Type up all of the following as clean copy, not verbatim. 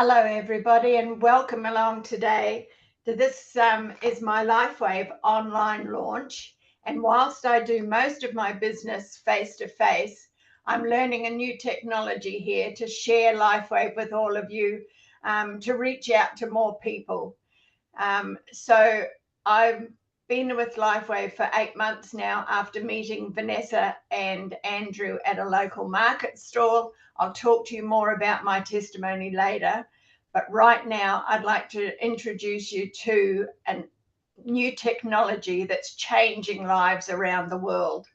Hello, everybody, and welcome along today to this is my Lifewave online launch. And whilst I do most of my business face to face, I'm learning a new technology here to share Lifewave with all of you to reach out to more people. So I've been with Lifewave for 8 months now after meeting Vanessa and Andrew at a local market stall. I'll talk to you more about my testimony later. But right now, I'd like to introduce you to a new technology that's changing lives around the world.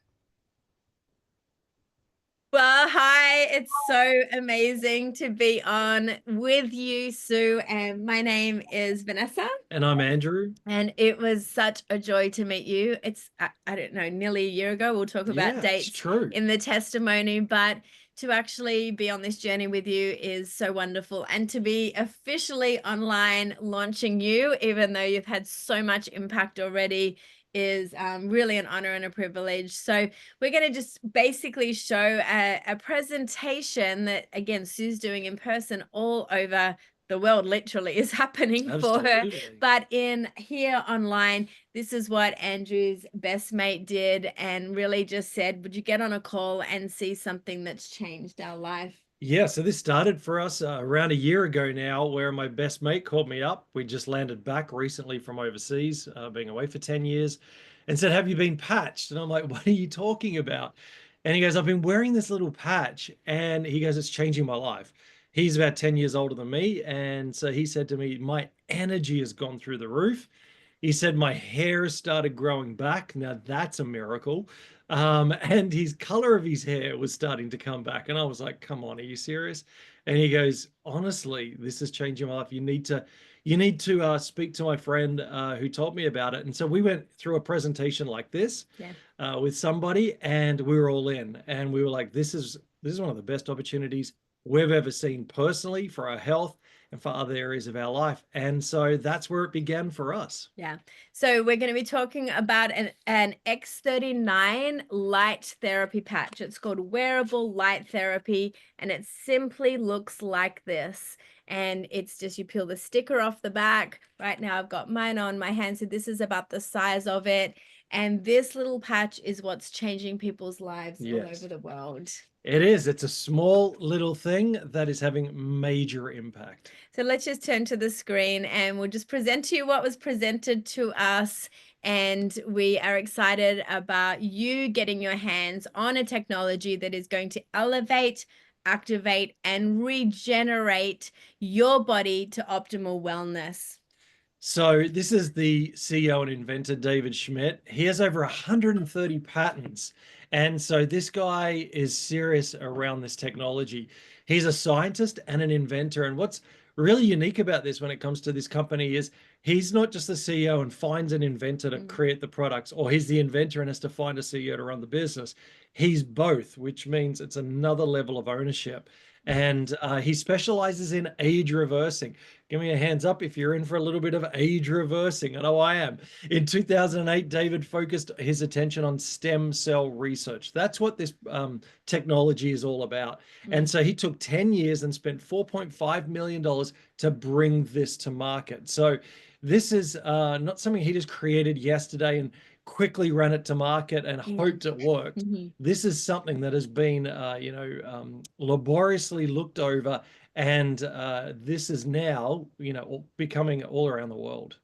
Well, hi, it's so amazing to be on with you, Sue. And my name is Vanessa. And I'm Andrew. And it was such a joy to meet you. It's, I don't know, nearly a year ago. We'll talk about dates true. in the testimony, but to actually be on this journey with you is so wonderful. And to be officially online launching you, even though you've had so much impact already, is really an honor and a privilege. So we're going to just basically show a presentation that, again, Sue's doing in person all over the world, literally, is happening for her. But in here online, this is what Andrew's best mate did and really just said, would you get on a call and see something that's changed our life? Yeah, so this started for us around a year ago now, where my best mate called me up. We just landed back recently from overseas, being away for 10 years, and said, have you been patched? And I'm like, what are you talking about? And he goes, I've been wearing this little patch. And he goes, it's changing my life. He's about 10 years older than me. And so he said to me, my energy has gone through the roof. He said, my hair has started growing back. Now that's a miracle. And his color of his hair was starting to come back. And I was like, come on, are you serious? And he goes, honestly, this is changing my life. You need to speak to my friend who told me about it. And so we went through a presentation like this with somebody, and we were all in. And we were like, this is one of the best opportunities we've ever seen personally for our health and for other areas of our life. And so that's where it began for us. Yeah. So we're going to be talking about an X39 light therapy patch. It's called wearable light therapy, and it simply looks like this. And it's just, you peel the sticker off the back. Right now I've got mine on my hand, so this is about the size of it. And this little patch is what's changing people's lives all over the world. It is. It's a small little thing that is having major impact. So let's just turn to the screen and we'll just present to you what was presented to us. And we are excited about you getting your hands on a technology that is going to elevate, activate, and regenerate your body to optimal wellness. So this is the CEO and inventor, David Schmidt. He has over 130 patents. And so this guy is serious around this technology. He's a scientist and an inventor. And what's really unique about this when it comes to this company is he's not just the CEO and finds an inventor to create the products, or he's the inventor and has to find a CEO to run the business. He's both, which means it's another level of ownership. And he specializes in age reversing. Give me a hands up if you're in for a little bit of age reversing. I know I am. In 2008, David focused his attention on stem cell research. That's what this technology is all about. And so he took 10 years and spent $4.5 million to bring this to market. So this is not something he just created yesterday and quickly ran it to market and hoped it worked. This is something that has been, laboriously looked over, and this is now, becoming all around the world.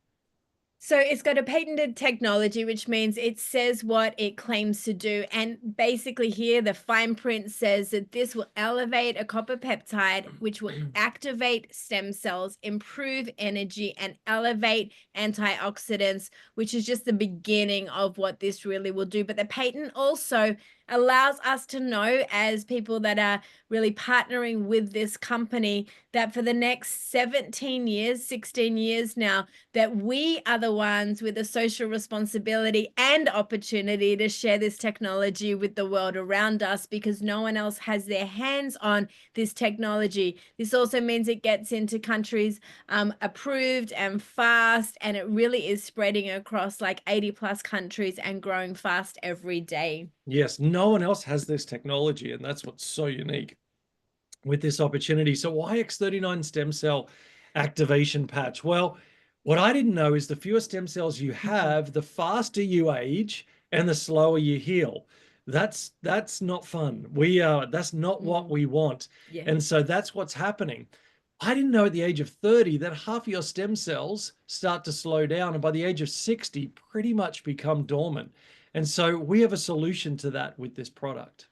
So it's got a patented technology, which means it says what it claims to do. And basically here, the fine print says that this will elevate a copper peptide, which will activate stem cells, improve energy, and elevate antioxidants, which is just the beginning of what this really will do. But the patent also allows us to know, as people that are really partnering with this company, that for the next 17 years, 16 years now, that we are the ones with a social responsibility and opportunity to share this technology with the world around us, because no one else has their hands on this technology. This also means it gets into countries approved and fast, and it really is spreading across like 80+ countries and growing fast every day. Yes, no one else has this technology, and that's what's so unique. with this opportunity. So why X39 stem cell activation patch? Well, what I didn't know is the fewer stem cells you have, the faster you age and the slower you heal. That's not fun. That's not what we want. Yeah. And so that's what's happening. I didn't know at the age of 30 that half of your stem cells start to slow down, and by the age of 60 pretty much become dormant. And so we have a solution to that with this product.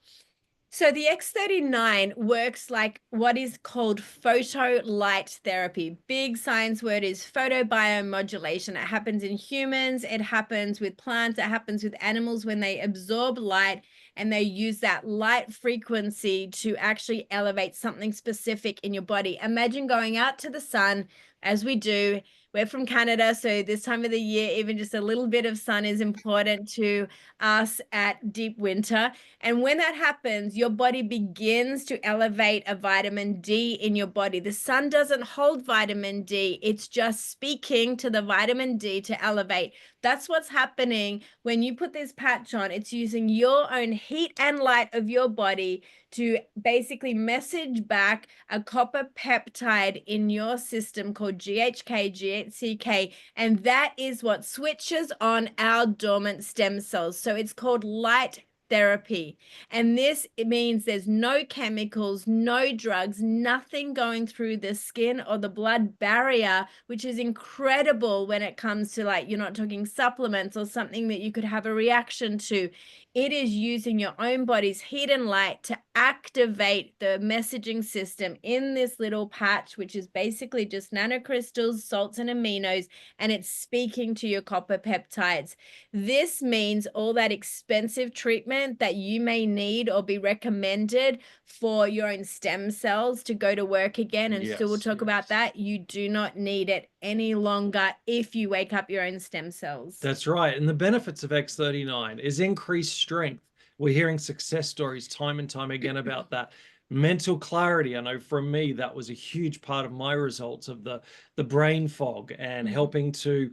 So the X39 works like what is called photo light therapy. Big science word is photobiomodulation. It happens in humans, it happens with plants, it happens with animals when they absorb light and they use that light frequency to actually elevate something specific in your body. Imagine going out to the sun, as we do. We're from Canada, so this time of the year, even just a little bit of sun is important to us at deep winter. And when that happens, your body begins to elevate a vitamin D in your body. The sun doesn't hold vitamin D. It's just speaking to the vitamin D to elevate. That's what's happening when you put this patch on. It's using your own heat and light of your body to basically message back a copper peptide in your system called GHK, GHCK, and that is what switches on our dormant stem cells. So it's called light therapy. And this, it means there's no chemicals, no drugs, nothing going through the skin or the blood barrier, which is incredible when it comes to, like, you're not talking supplements or something that you could have a reaction to. It is using your own body's heat and light to activate the messaging system in this little patch, which is basically just nanocrystals, salts, and aminos, and it's speaking to your copper peptides. This means all that expensive treatment that you may need or be recommended for your own stem cells to go to work again, and still we'll talk about that, you do not need it any longer if you wake up your own stem cells. That's right. And the benefits of X39 is increased strength. We're hearing success stories time and time again about that. Mental clarity. I know from me, that was a huge part of my results of the brain fog and helping to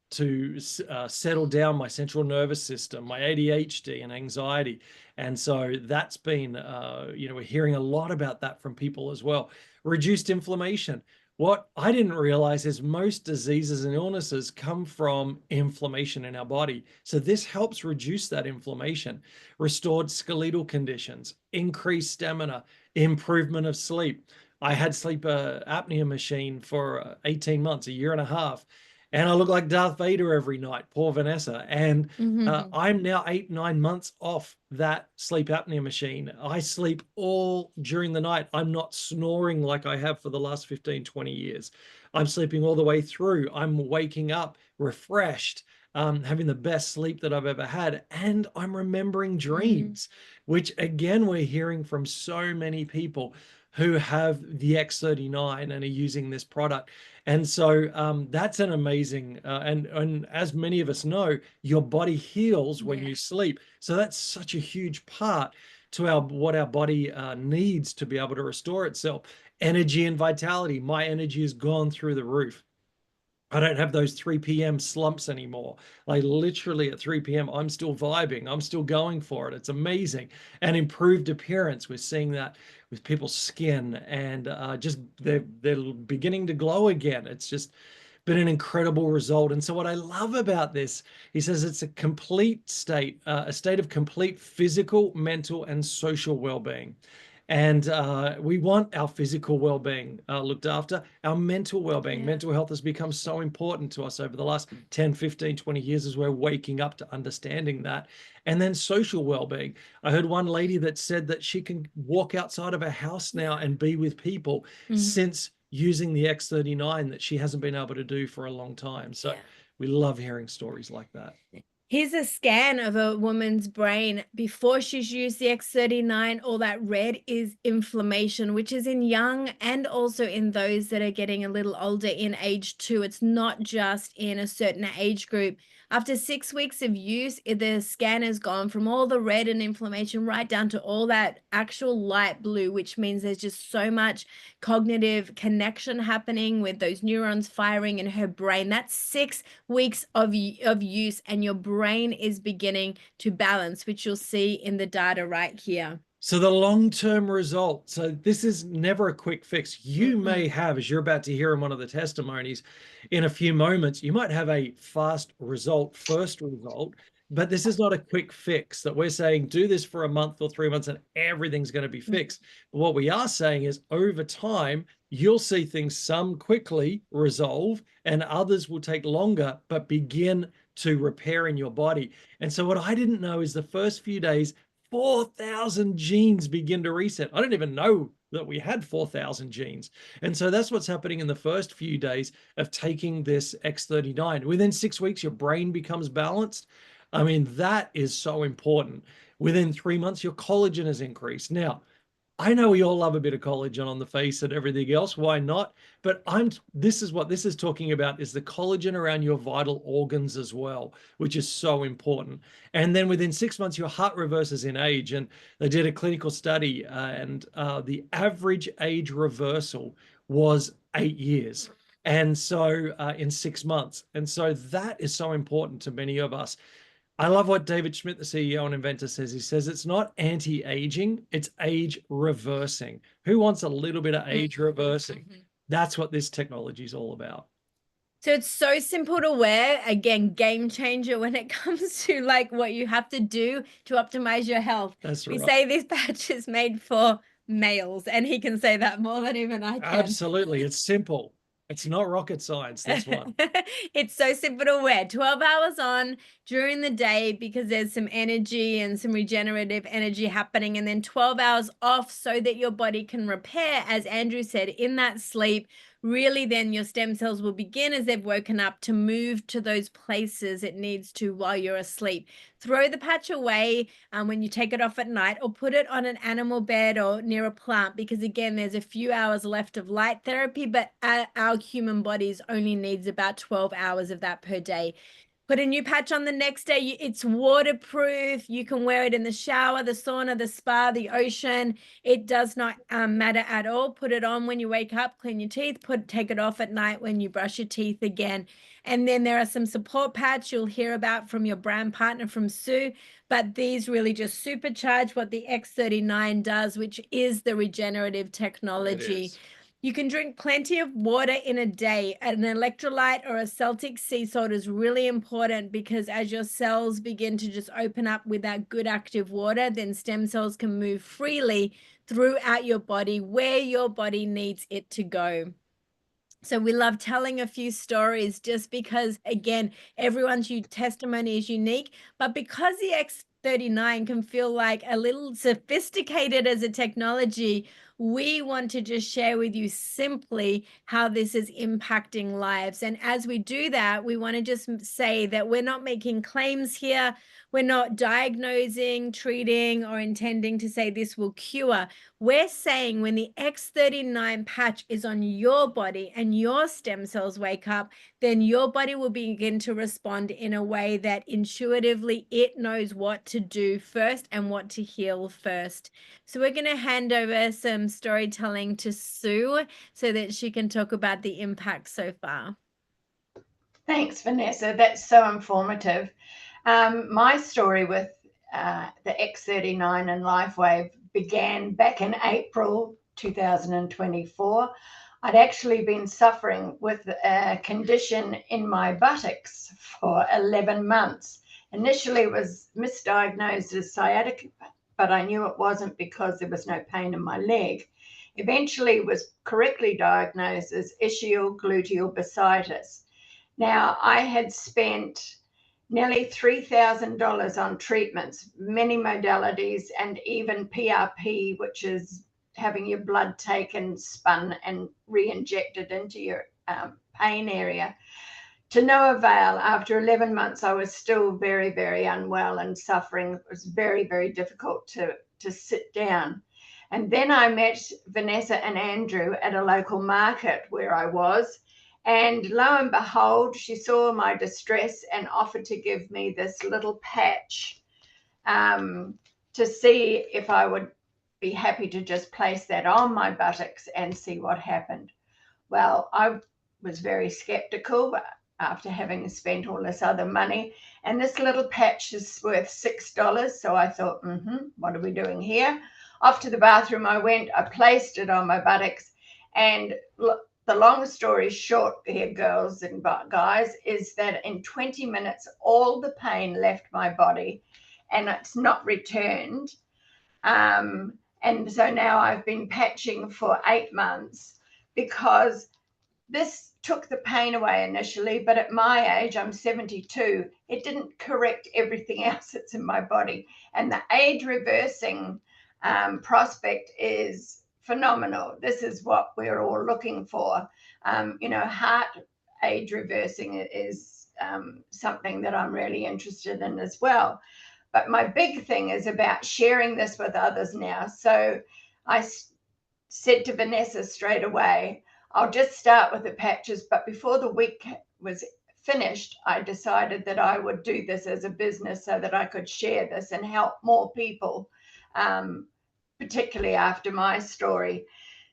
settle down my central nervous system, my ADHD and anxiety. And so that's been, we're hearing a lot about that from people as well. Reduced inflammation. What I didn't realize is most diseases and illnesses come from inflammation in our body. So this helps reduce that inflammation, restored skeletal conditions, increased stamina, improvement of sleep. I had sleep apnea machine for 18 months, a year and a half. And I look like Darth Vader every night, poor Vanessa. And I'm now 8-9 months off that sleep apnea machine. I sleep all during the night. I'm not snoring like I have for the last 15, 20 years. I'm sleeping all the way through. I'm waking up refreshed, having the best sleep that I've ever had. And I'm remembering dreams, which again, we're hearing from so many people who have the X39 and are using this product. And so that's an amazing, and as many of us know, your body heals when you sleep. So that's such a huge part to what our body needs to be able to restore itself. Energy and vitality. My energy has gone through the roof. I don't have those 3 p.m. slumps anymore. Like literally at 3 p.m., I'm still vibing. I'm still going for it. It's amazing. And improved appearance. We're seeing that with people's skin and just they're beginning to glow again. It's just been an incredible result. And so what I love about this, he says it's a complete state, a state of complete physical, mental, and social well-being. And we want our physical well-being looked after, our mental well-being. Mental health has become so important to us over the last 10, 15, 20 years as we're waking up to understanding that. And then social well-being. I heard one lady that said that she can walk outside of her house now and be with people since using the X39 that she hasn't been able to do for a long time. So we love hearing stories like that. Here's a scan of a woman's brain before she's used the X39. All that red is inflammation, which is in young and also in those that are getting a little older in age too. It's not just in a certain age group. After 6 weeks of use, the scan has gone from all the red and inflammation right down to all that actual light blue, which means there's just so much cognitive connection happening with those neurons firing in her brain. That's 6 weeks of use, and your brain is beginning to balance, which you'll see in the data right here. So the long-term result. So this is never a quick fix. You may have, as you're about to hear in one of the testimonies in a few moments, you might have a fast result, first result, but this is not a quick fix that we're saying do this for a month or 3 months and everything's going to be fixed. What we are saying is over time, you'll see things some quickly resolve and others will take longer, but begin to repair in your body. And so what I didn't know is the first few days, 4,000 genes begin to reset. I didn't even know that we had 4,000 genes. And so that's what's happening in the first few days of taking this X39. Within 6 weeks, your brain becomes balanced. I mean, that is so important. Within 3 months, your collagen has increased. Now, I know we all love a bit of collagen on the face and everything else. Why not? But this is what this is talking about is the collagen around your vital organs as well, which is so important. And then within 6 months, your heart reverses in age. And they did a clinical study and the average age reversal was 8 years. And so in 6 months. And so that is so important to many of us. I love what David Schmidt, the CEO and inventor, says. He says it's not anti-aging, it's age reversing. Who wants a little bit of age reversing? That's what this technology is all about. So it's so simple to wear. Again, game changer when it comes to like what you have to do to optimize your health. That's We right. say this patch is made for males, and he can say that more than even I can. Absolutely. It's simple. It's not rocket science, this one. It's so simple to wear. 12 hours on during the day because there's some energy and some regenerative energy happening, and then 12 hours off so that your body can repair, as Andrew said, in that sleep. Really, then your stem cells will begin as they've woken up to move to those places it needs to while you're asleep. Throw the patch away when you take it off at night, or put it on an animal bed or near a plant, because again, there's a few hours left of light therapy, but our human bodies only needs about 12 hours of that per day. Put a new patch on the next day. It's waterproof. You can wear it in the shower, the sauna, the spa, the ocean. It does not matter at all. Put it on when you wake up, clean your teeth, take it off at night when you brush your teeth again. And then there are some support pads you'll hear about from your brand partner, from Sue, but these really just supercharge what the X39 does, which is the regenerative technology. You can drink plenty of water in a day. An electrolyte or a Celtic sea salt is really important, because as your cells begin to just open up with that good active water, then stem cells can move freely throughout your body where your body needs it to go. So we love telling a few stories, just because, again, everyone's testimony is unique, but because the X39 can feel like a little sophisticated as a technology, we want to just share with you simply how this is impacting lives. And as we do that, we want to just say that we're not making claims here. We're not diagnosing, treating, or intending to say this will cure. We're saying when the X39 patch is on your body and your stem cells wake up, then your body will begin to respond in a way that intuitively it knows what to do first and what to heal first. So we're going to hand over some storytelling to Sue so that she can talk about the impact so far. Thanks, Vanessa. That's so informative. My story with the X39 and Lifewave began back in April 2024. I'd actually been suffering with a condition in my buttocks for 11 months. Initially, it was misdiagnosed as sciatica, but I knew it wasn't because there was no pain in my leg. Eventually, it was correctly diagnosed as ischial gluteal bursitis. Now, I had spent nearly $3,000 on treatments, many modalities, and even PRP, which is having your blood taken, spun, and re-injected into your pain area. To no avail. After 11 months, I was still very, very unwell and suffering. It was very, very difficult to sit down. And then I met Vanessa and Andrew at a local market where I was. And lo and behold, she saw my distress and offered to give me this little patch to see if I would be happy to just place that on my buttocks and see what happened. Well, I was very skeptical after having spent all this other money. And this little patch is worth $6. So I thought, what are we doing here? off to the bathroom I went. I placed it on my buttocks, and the long story short here, girls and guys, is that in 20 minutes, all the pain left my body and it's not returned. And so now I've been patching for 8 months because this took the pain away initially, but at my age, I'm 72, it didn't correct everything else that's in my body. And the age reversing prospect is phenomenal. This is what we're all looking for. Heart age reversing is something that I'm really interested in as well. But my big thing is about sharing this with others now. So I said to Vanessa straight away, I'll just start with the patches. But before the week was finished, I decided that I would do this as a business so that I could share this and help more people, particularly after my story.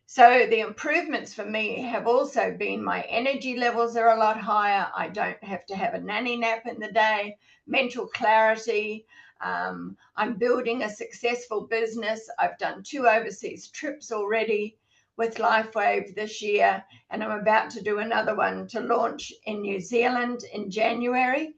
So the improvements for me have also been my energy levels are a lot higher. I don't have to have a nanny nap in the day, mental clarity. I'm building a successful business. I've done 2 overseas trips already with Lifewave this year, and I'm about to do another one to launch in New Zealand in January.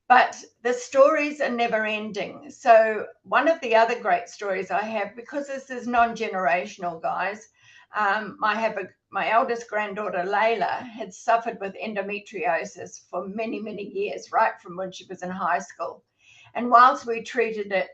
But the stories are never ending. So one of the other great stories I have, because this is non-generational, guys, my eldest granddaughter, Layla, had suffered with endometriosis for many, many years, right from when she was in high school. And whilst we treated it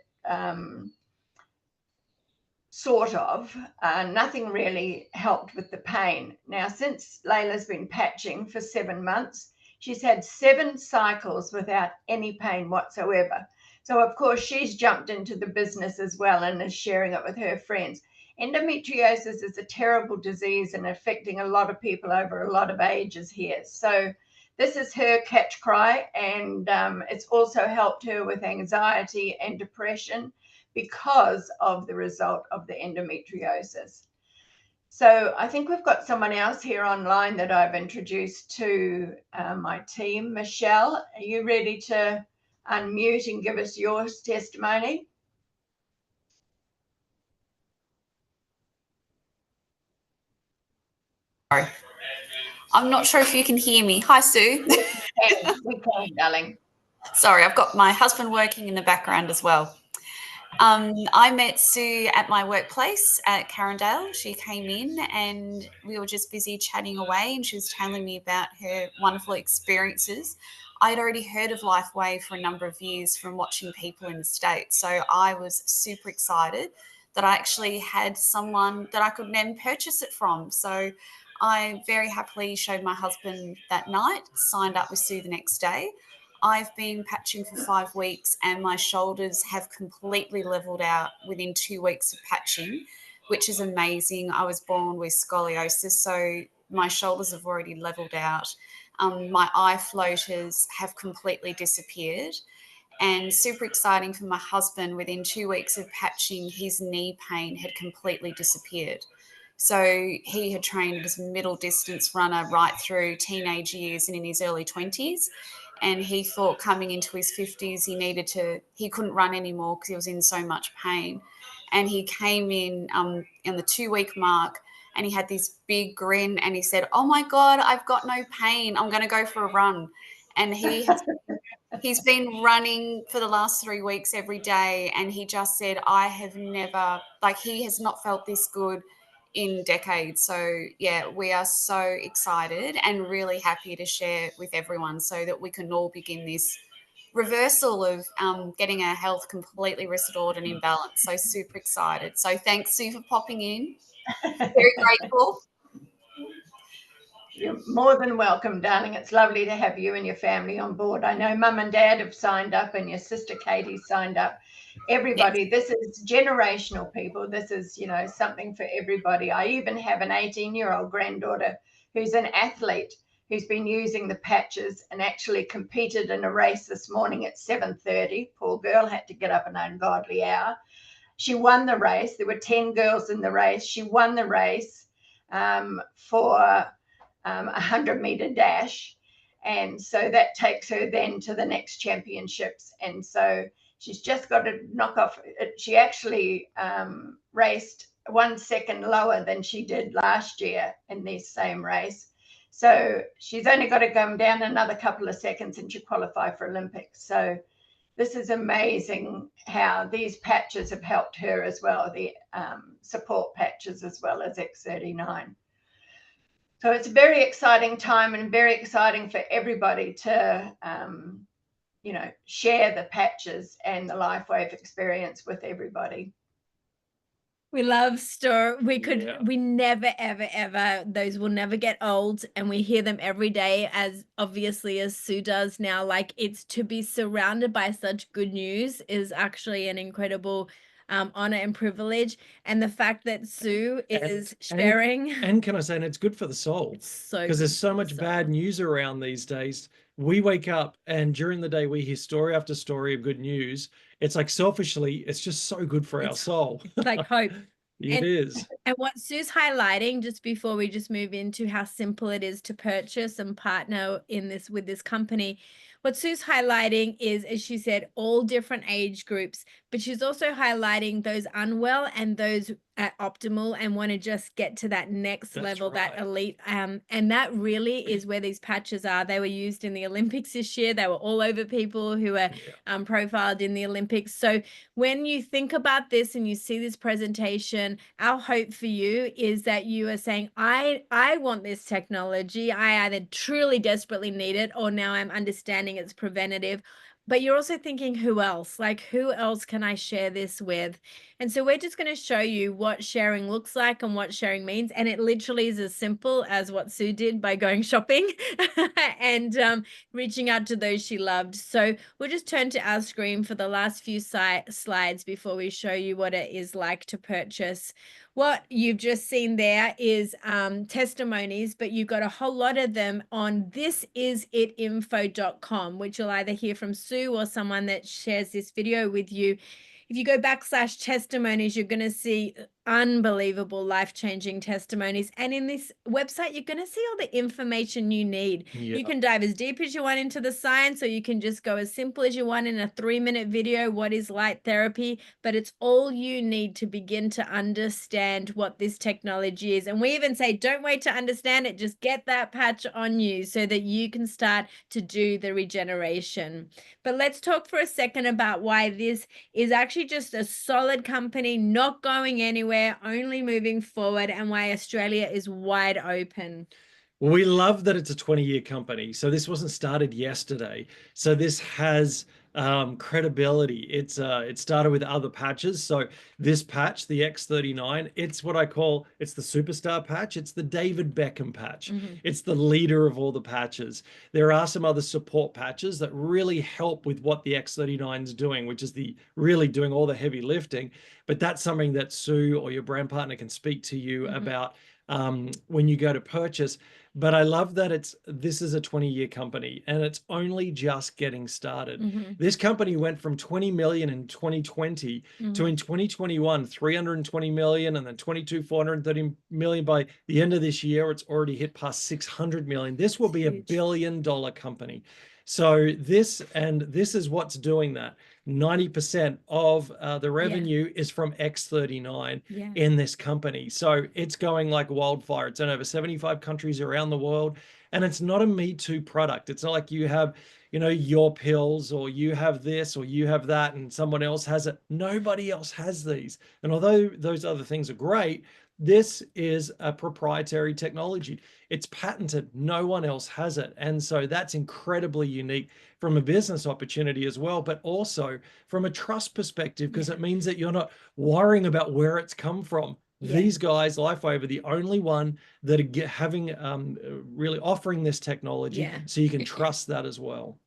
sort of, nothing really helped with the pain. Now, since Layla's been patching for 7 months, she's had 7 cycles without any pain whatsoever. So, of course, she's jumped into the business as well and is sharing it with her friends. Endometriosis is a terrible disease and affecting a lot of people over a lot of ages here. So this is her catch cry, and it's also helped her with anxiety and depression because of the result of the endometriosis. So I think we've got someone else here online that I've introduced to my team. Michelle, are you ready to unmute and give us your testimony? Sorry. I'm not sure if you can hear me. Hi, Sue. We can, darling. Sorry, I've got my husband working in the background as well. I met Sue at my workplace at Carindale. She came in and we were just busy chatting away, and she was telling me about her wonderful experiences. I'd already heard of Lifewave for a number of years from watching people in the States. So I was super excited that I actually had someone that I could then purchase it from. So I very happily showed my husband that night, signed up with Sue the next day. I've been patching for 5 weeks and my shoulders have completely leveled out within 2 weeks of patching, which is amazing. I was born with scoliosis, so my shoulders have already leveled out. My eye floaters have completely disappeared. And super exciting for my husband, within 2 weeks of patching, his knee pain had completely disappeared. So he had trained as a middle distance runner right through teenage years and in his early 20s. And he thought coming into his 50s, he couldn't run anymore because he was in so much pain. And he came in the 2 week mark and he had this big grin and he said, "Oh my God, I've got no pain. I'm going to go for a run." And he's been running for the last 3 weeks every day. And he just said, he has not felt this good in decades. So yeah, we are so excited and really happy to share with everyone so that we can all begin this reversal of getting our health completely restored and in balance. So super excited. So thanks, Sue, for popping in. Very grateful. You're more than welcome, darling. It's lovely to have you and your family on board. I know Mum and Dad have signed up and your sister Katie signed up. Everybody, yes. This is generational, people. This is, something for everybody. I even have an 18-year-old granddaughter who's an athlete who's been using the patches and actually competed in a race this morning at 7:30. Poor girl had to get up an ungodly hour. She won the race. There were 10 girls in the race. She won the race for 100-meter dash. And so that takes her then to the next championships. And so She's just got to knock off. She actually raced 1 second lower than she did last year in this same race. So she's only got to go down another couple of seconds and she'll qualify for Olympics. So this is amazing how these patches have helped her as well, the support patches as well as X39. So it's a very exciting time and very exciting for everybody to, you know, share the patches and the Lifewave experience with everybody. We love store. Yeah. We never, ever, ever, those will never get old. And we hear them every day, as obviously as Sue does now. Like, it's to be surrounded by such good news is actually an incredible honor and privilege. And the fact that Sue is sharing. And can I say, and it's good for the soul, So because there's so good for much the bad soul. news around these days. We wake up and during the day we hear story after story of good news. It's like, selfishly, it's just so good for our soul. It's like hope. It is. And what Sue's highlighting, just before we just move into how simple it is to purchase and partner in this with this company, what Sue's highlighting is, as she said, all different age groups, but she's also highlighting those unwell and those at optimal and want to just get to that next level, that elite. And that really is where these patches are. They were used in the Olympics this year. They were all over people who were profiled in the Olympics. So when you think about this and you see this presentation, our hope for you is that you are saying, I want this technology. I either truly desperately need it, or now I'm understanding it's preventative. But you're also thinking, who else? Like, who else can I share this with? And so we're just going to show you what sharing looks like and what sharing means. And it literally is as simple as what Sue did by going shopping and reaching out to those she loved. So we'll just turn to our screen for the last few slides before we show you what it is like to purchase. What you've just seen there is testimonies, but you've got a whole lot of them on thisisinfo.com, which you'll either hear from Sue or someone that shares this video with you. If you go /testimonies, you're going to see unbelievable life-changing testimonies. And in this website, you're going to see all the information you need. Yeah. You can dive as deep as you want into the science, or you can just go as simple as you want in a 3-minute video. What is light therapy? But it's all you need to begin to understand what this technology is. And we even say, don't wait to understand it. Just get that patch on you so that you can start to do the regeneration. But let's talk for a second about why this is actually just a solid company, not going anywhere, only moving forward, and why Australia is wide open. Well, we love that it's a 20-year company. So this wasn't started yesterday. So this has credibility. It started with other patches. So this patch, the X39, it's what I call, it's the superstar patch. It's the David Beckham patch. It's the leader of all the patches. There are some other support patches that really help with what the X39 is doing, which is really doing all the heavy lifting. But that's something that Sue or your brand partner can speak to you about when you go to purchase. But I love that this is a 20-year company and it's only just getting started. This company went from 20 million in 2020 to in 2021, 320 million, and then 22, 430 million. By the end of this year, it's already hit past 600 million. This will be $1 billion company. So this is what's doing that. 90% of the revenue is from X39 in this company. So it's going like wildfire. It's in over 75 countries around the world. And it's not a Me Too product. It's not like you have, you know, your pills or you have this or you have that and someone else has it. Nobody else has these. And although those other things are great, this is a proprietary technology. It's patented. No one else has it. And so that's incredibly unique from a business opportunity as well, but also from a trust perspective, because it means that you're not worrying about where it's come from. These guys, Lifewave, are the only one that are really offering this technology, so you can trust that as well.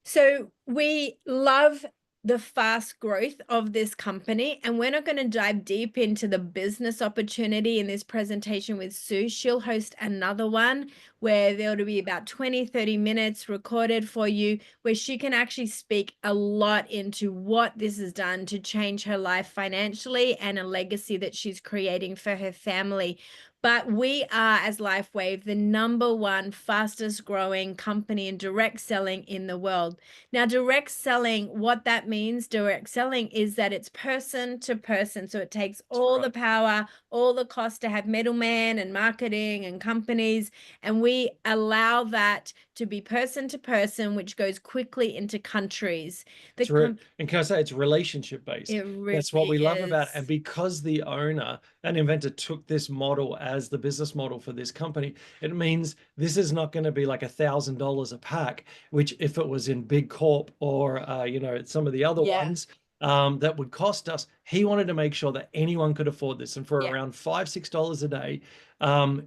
So we love the fast growth of this company, and we're not going to dive deep into the business opportunity in this presentation with Sue. She'll host another one where there'll be about 20-30 minutes recorded for you, where she can actually speak a lot into what this has done to change her life financially and a legacy that she's creating for her family. But we are, as Lifewave, the #1 fastest growing company in direct selling in the world. Now, direct selling, what that means, direct selling, is that it's person to person. So it takes all the power, all the cost to have middlemen and marketing and companies. And we allow that to be person to person, which goes quickly into countries. And can I say it's relationship based? It really That's what we love about it. is. And because the owner and inventor took this model as the business model for this company, it means this is not going to be like $1,000 a pack, which if it was in Big Corp or you know, some of the other ones that would cost us. He wanted to make sure that anyone could afford this, and for around $5-6 a day,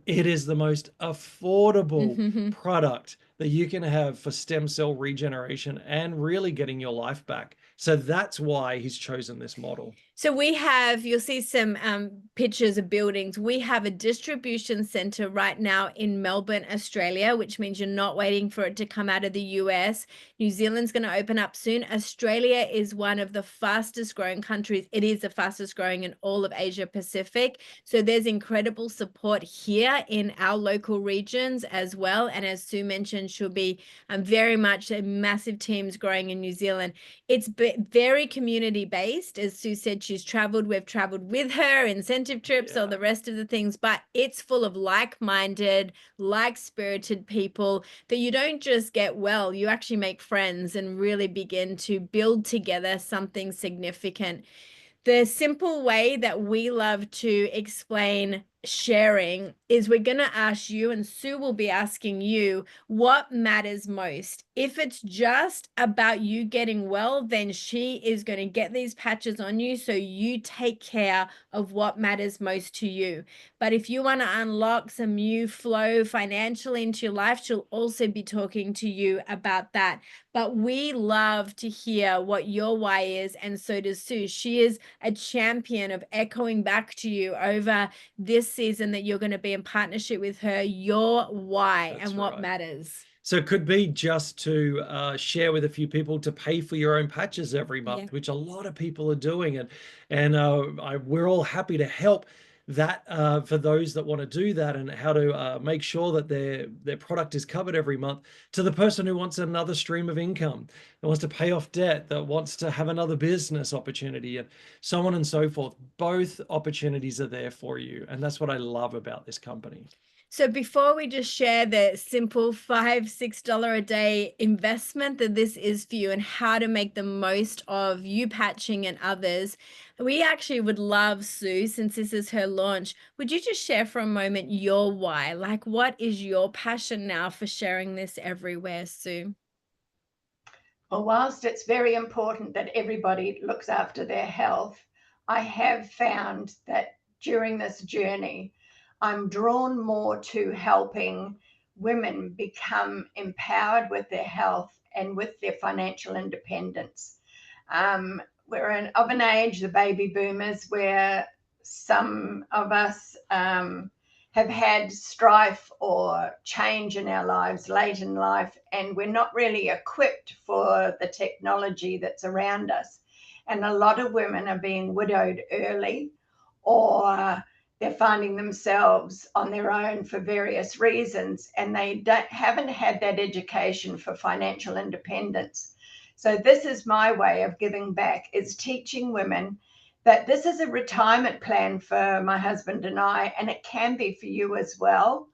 it is the most affordable product that you can have for stem cell regeneration and really getting your life back. So that's why he's chosen this model. So we have, you'll see some pictures of buildings. We have a distribution center right now in Melbourne, Australia, which means you're not waiting for it to come out of the US. New Zealand's going to open up soon. Australia is one of the fastest growing countries. It is the fastest growing in all of Asia Pacific. So there's incredible support here in our local regions as well. And as Sue mentioned, she'll be very much a massive teams growing in New Zealand. It's very community based. As Sue said, she's traveled, we've traveled with her, incentive trips, all the rest of the things, but it's full of like-minded, like-spirited people that you don't just get well, you actually make friends and really begin to build together something significant. The simple way that we love to explain sharing is we're going to ask you, and Sue will be asking you, what matters most. If it's just about you getting well, then she is going to get these patches on you so you take care of what matters most to you. But if you want to unlock some new flow financially into your life, she'll also be talking to you about that. But we love to hear what your why is, and so does Sue. She is a champion of echoing back to you over this season that you're going to be in partnership with her, your why and what matters. So it could be just to share with a few people to pay for your own patches every month, which a lot of people are doing. And we're all happy to help that for those that want to do that, and how to make sure that their product is covered every month, to the person who wants another stream of income, that wants to pay off debt, that wants to have another business opportunity, and so on and so forth. Both opportunities are there for you. And that's what I love about this company. So before we just share the simple $5-6 a day investment that this is for you and how to make the most of you patching and others, we actually would love, Sue, since this is her launch, would you just share for a moment your why? Like, what is your passion now for sharing this everywhere, Sue? Well, whilst it's very important that everybody looks after their health, I have found that during this journey, I'm drawn more to helping women become empowered with their health and with their financial independence. We're of an age, the baby boomers, where some of us have had strife or change in our lives late in life, and we're not really equipped for the technology that's around us. And a lot of women are being widowed early, or they're finding themselves on their own for various reasons, and they haven't had that education for financial independence. So this is my way of giving back, is teaching women that this is a retirement plan for my husband and I, and it can be for you as well.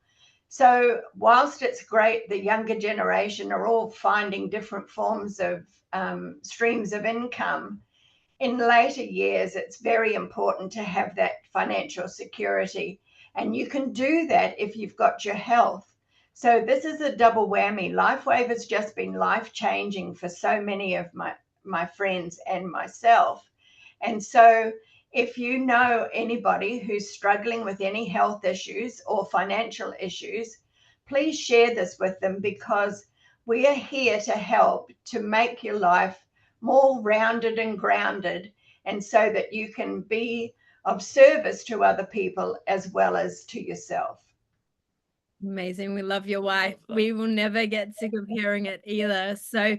So whilst it's great, the younger generation are all finding different forms of streams of income, in later years, it's very important to have that financial security. And you can do that if you've got your health. So this is a double whammy. Lifewave has just been life-changing for so many of my friends and myself. And so if you know anybody who's struggling with any health issues or financial issues, please share this with them, because we are here to help to make your life more rounded and grounded, and so that you can be of service to other people as well as to yourself. Amazing. We love your wife. We will never get sick of hearing it either. So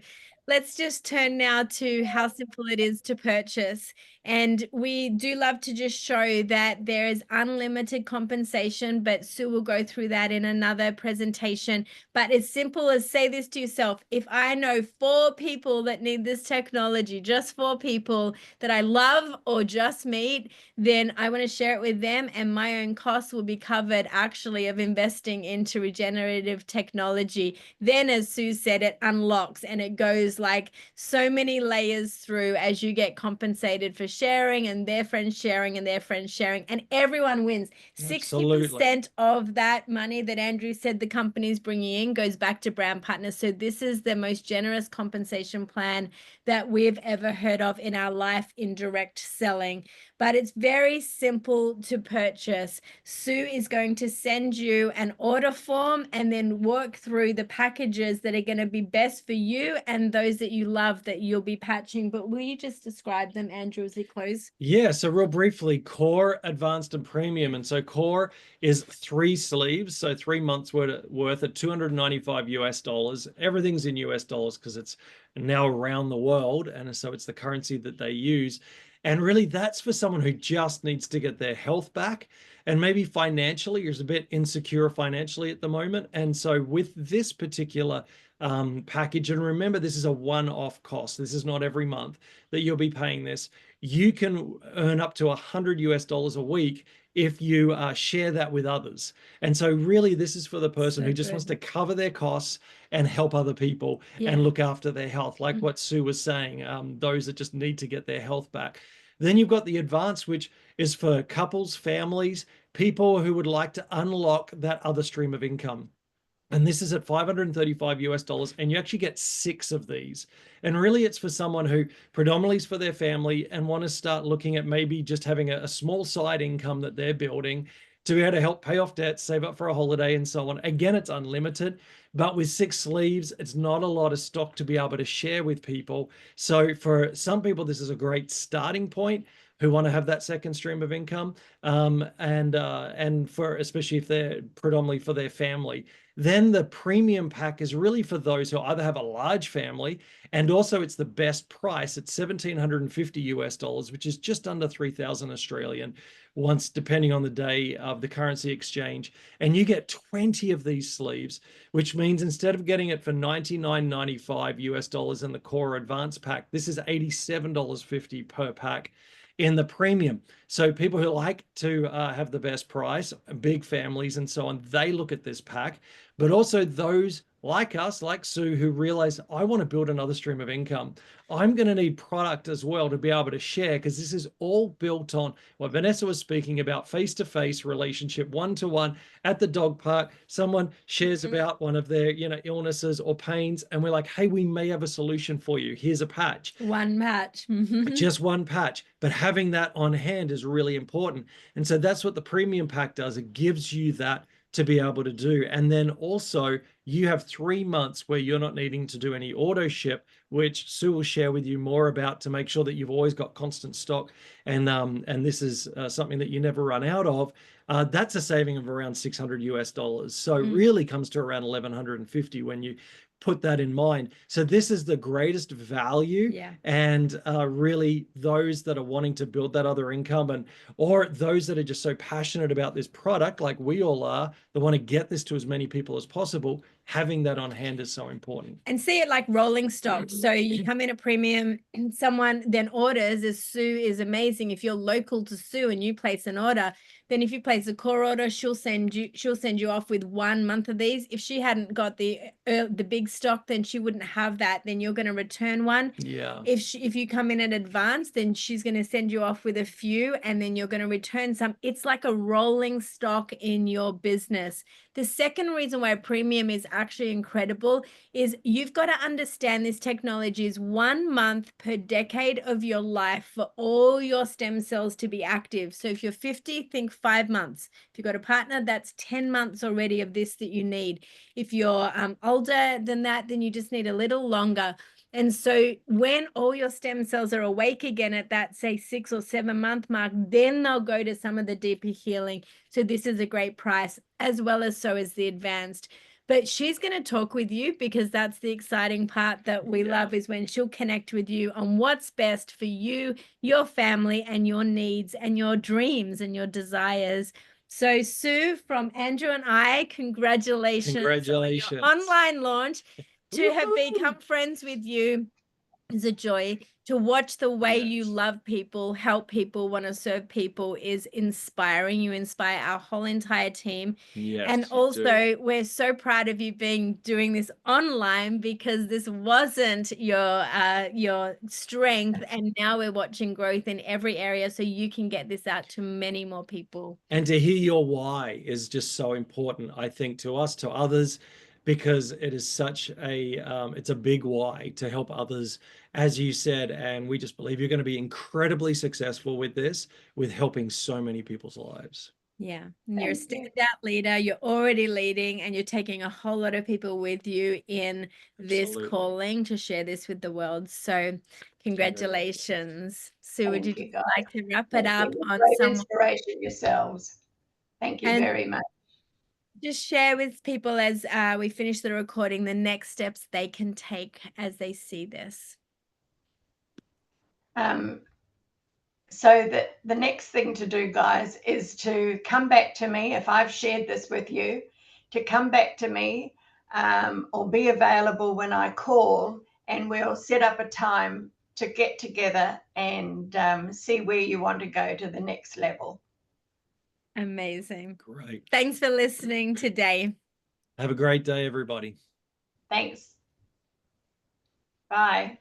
let's just turn now to how simple it is to purchase. And we do love to just show that there is unlimited compensation, but Sue will go through that in another presentation. But as simple as say this to yourself: if I know 4 people that need this technology, just 4 people that I love or just meet, then I want to share it with them, and my own costs will be covered actually of investing into regenerative technology. Then, as Sue said, it unlocks and it goes like so many layers through as you get compensated for sharing, and their friends sharing, and their friends sharing, and everyone wins. Absolutely. 60% of that money that Andrew said the company's bringing in goes back to brand partners. So this is the most generous compensation plan that we've ever heard of in our life in direct selling. But it's very simple to purchase. Sue is going to send you an order form and then work through the packages that are going to be best for you and those that you love that you'll be patching. But will you just describe them, Andrew, as we close? Yeah, so real briefly, core, advanced, and premium. And so core is 3 sleeves, so 3 months worth at $295 US. Everything's in US dollars because it's now around the world, and so it's the currency that they use. And really, that's for someone who just needs to get their health back, and maybe financially is a bit insecure financially at the moment. And so with this particular package, and remember, this is a one-off cost. This is not every month that you'll be paying this. You can earn up to $100 US a week if you share that with others. And so really, this is for the person who just wants to cover their costs and help other people and look after their health, like what Sue was saying, those that just need to get their health back. Then you've got the advanced, which is for couples, families, people who would like to unlock that other stream of income. And this is at $535 US, and you actually get 6 of these. And really, it's for someone who predominantly is for their family and want to start looking at maybe just having a small side income that they're building to be able to help pay off debts, save up for a holiday, and so on. Again, it's unlimited, but with 6 sleeves, it's not a lot of stock to be able to share with people. So for some people, this is a great starting point who want to have that second stream of income, and for especially if they're predominantly for their family. Then the premium pack is really for those who either have a large family, and also it's the best price at $1,750 US, which is just under 3,000 Australian, once depending on the day of the currency exchange. And you get 20 of these sleeves, which means instead of getting it for $99.95 US in the core advanced pack, this is $87.50 per pack in the premium. So people who like to have the best price, big families and so on, they look at this pack. But also those like us, like Sue, who realize I want to build another stream of income. I'm going to need product as well to be able to share, because this is all built on what Vanessa was speaking about, face-to-face relationship, one-to-one at the dog park. Someone shares about one of their, illnesses or pains, and we're like, hey, we may have a solution for you. Here's a patch. One patch. Just one patch. But having that on hand is really important. And so that's what the premium pack does. It gives you that to be able to do. And then also you have 3 months where you're not needing to do any auto ship, which Sue will share with you more about, to make sure that you've always got constant stock. And this is something that you never run out of. That's a saving of around $600 US. So it really comes to around $1,150 when you put that in mind. So this is the greatest value. And really those that are wanting to build that other income, or those that are just so passionate about this product, like we all are, that want to get this to as many people as possible, having that on hand is so important. And see it like rolling stock. So you come in a premium, and someone then orders, as Sue is amazing. If you're local to Sue and you place an order, then if you place a core order, she'll send you off with 1 month of these. If she hadn't got the big stock, then she wouldn't have that. Then you're going to return one. If you come in advance, then she's going to send you off with a few, and then you're going to return some. It's like a rolling stock in your business. The second reason why premium is actually incredible is you've got to understand this technology is 1 month per decade of your life for all your stem cells to be active. So if you're 50, think 5 months. If you've got a partner, that's 10 months already of this that you need. If you're older than that, then you just need a little longer. And so when all your stem cells are awake again at that, say, 6 or 7 month mark, then they'll go to some of the deeper healing. So this is a great price, as well as so is the advanced. But she's going to talk with you, because that's the exciting part that we love, is when she'll connect with you on what's best for you, your family, and your needs and your dreams and your desires. So Sue, from Andrew and I, congratulations. Congratulations. On your online launch. To have become friends with you is a joy. To watch the way you love people, help people, want to serve people is inspiring. You inspire our whole entire team. Yes, and also, we're so proud of you doing this online, because this wasn't your strength, and now we're watching growth in every area, so you can get this out to many more people. And to hear your why is just so important, I think, to us, to others, because it is such a it's a big why to help others, as you said, and we just believe you're going to be incredibly successful with this, with helping so many people's lives. Yeah, and you're a standout leader. You're already leading, and you're taking a whole lot of people with you in this calling to share this with the world. So congratulations. Sue, would you like to wrap it up on some inspiration yourselves? Thank you very much. Just share with people, as we finish the recording, the next steps they can take as they see this. So the next thing to do, guys, is to come back to me. If I've shared this with you, to come back to me or be available when I call, and we'll set up a time to get together and see where you want to go to the next level. Amazing. Great. Thanks for listening today. Have a great day, everybody. Thanks. Bye.